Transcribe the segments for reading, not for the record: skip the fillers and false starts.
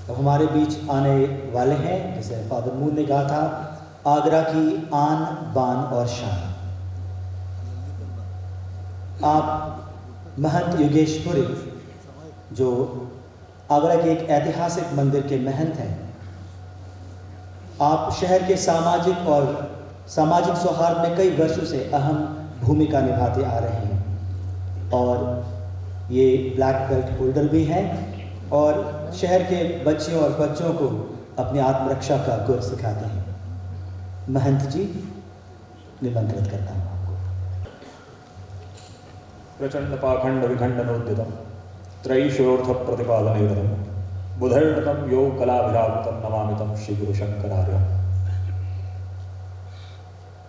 अब हमारे बीच आने वाले हैं, जैसे फादर मून ने कहा था, आगरा की आन बान और शान। आप महंत योगेशपुरी, जो आगरा के एक ऐतिहासिक मंदिर के महंत हैं, आप शहर के सामाजिक सौहार्द में कई वर्षों से अहम भूमिका निभाते आ रहे हैं और ये ब्लैक बेल्ट होल्डर भी हैं और शहर के बच्चियों और बच्चों को अपनी आत्मरक्षा का गुर सिखाते हैं। महंत जी, निमंत्रित करता हूँ आपको। प्रचंड पाखंड विखंडनोद्यतम त्रयीशोर्थ प्रतिपादनेतरम बुधैर्नतम योग कलाभिरावृतम नमामितम श्री गुरु शंकरार्यम।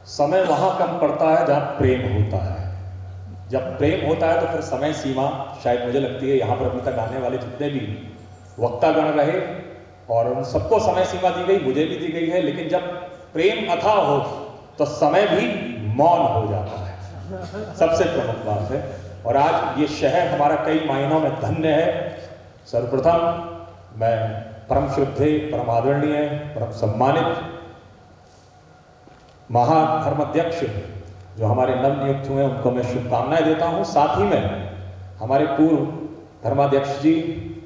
समय वहां कम पड़ता है जहां प्रेम होता है। जब प्रेम होता है तो फिर समय सीमा, शायद मुझे लगती है यहाँ पर अभी तक आने वाले जितने भी वक्तागण रहे और उन सबको समय सीमा दी गई, मुझे भी दी गई है, लेकिन जब प्रेम अथाह हो तो समय भी मौन हो जाता है। सबसे प्रमुख बात है। और आज ये शहर हमारा कई मायनों में धन्य है। सर्वप्रथम मैं परम श्रद्धेय, परम आदरणीय, परम सम्मानित महाधर्माध्यक्ष जो हमारे नवनियुक्त हुए उनको मैं शुभकामनाएं देता हूं। साथ ही में हमारे पूर्व धर्माध्यक्ष जी,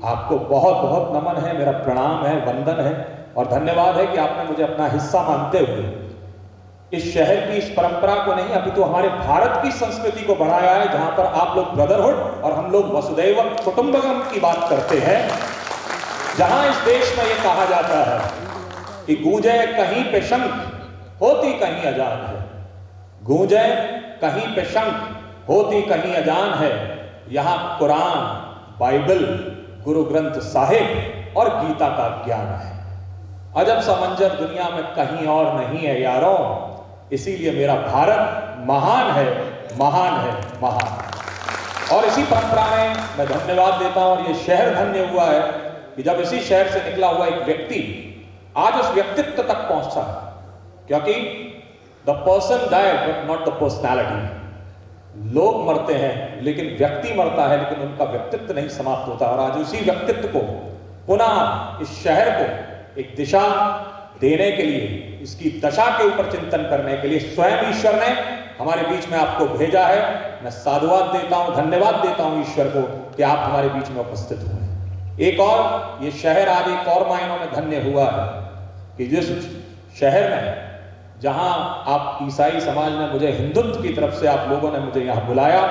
आपको बहुत बहुत नमन है, मेरा प्रणाम है, वंदन है और धन्यवाद है कि आपने मुझे अपना हिस्सा मानते हुए इस शहर की इस परंपरा को नहीं अभी तो हमारे भारत की संस्कृति को बढ़ाया है, जहां पर आप लोग ब्रदरहुड और हम लोग वसुदैव कुटुंबकम की बात करते हैं। जहां इस देश में यह कहा जाता है कि गूंजे कहीं पे शंख होती कहीं अजान है, गूंजे कहीं पे शंख होती कहीं अजान है, यहां कुरान, बाइबल, गुरु ग्रंथ साहिब और गीता का ज्ञान है। अजब सा मंजर दुनिया में कहीं और नहीं है यारों, इसीलिए मेरा भारत महान है, महान है, महान। और इसी परंपरा में मैं धन्यवाद देता हूं और ये शहर धन्य हुआ है कि जब इसी शहर से निकला हुआ एक व्यक्ति आज उस व्यक्तित्व तक पहुंचा, क्योंकि the person died but not the personality. लोग मरते हैं लेकिन व्यक्ति मरता है, लेकिन उनका व्यक्तित्व नहीं समाप्त होता। और आज उसी व्यक्तित्व को पुनः इस शहर को एक दिशा देने के लिए, इसकी दशा के ऊपर चिंतन करने के लिए स्वयं ईश्वर ने हमारे बीच में आपको भेजा है। मैं साधुवाद देता हूं, धन्यवाद देता हूं ईश्वर को कि आप हमारे बीच में उपस्थित हुए। एक और ये शहर आज एक और मायनों में धन्य हुआ है कि जिस शहर में जहां आप ईसाई समाज ने मुझे, हिंदुत्व की तरफ से आप लोगों ने मुझे यहां बुलाया,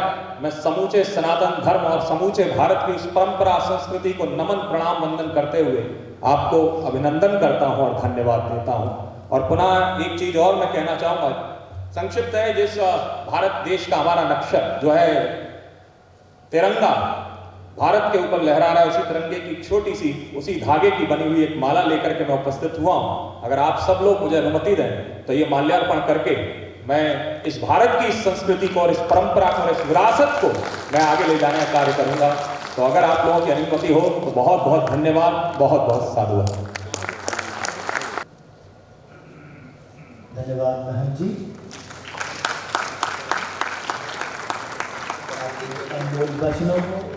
मैं समूचे सनातन धर्म और समूचे भारत की उस परंपरा संस्कृति को नमन प्रणाम वंदन करते हुए आपको अभिनंदन करता हूं और धन्यवाद देता हूं। और पुनः एक चीज और मैं कहना चाहूंगा, संक्षिप्त है, जिस भारत देश का हमारा नक्शा जो है तिरंगा भारत के ऊपर लहरा रहा है, उसी तिरंगे की छोटी सी उसी धागे की बनी हुई एक माला लेकर के मैं उपस्थित हुआ हूं। अगर आप सब लोग मुझे अनुमति दें तो ये माल्यार्पण करके मैं इस भारत की इस संस्कृति को और इस परंपरा को और इस विरासत को मैं आगे ले जाने का कार्य करूंगा। तो अगर आप लोगों की अनुमति हो तो बहुत बहुत धन्यवाद, बहुत बहुत साधुवाद। धन्यवाद महंत जी। अनमोल वचनों को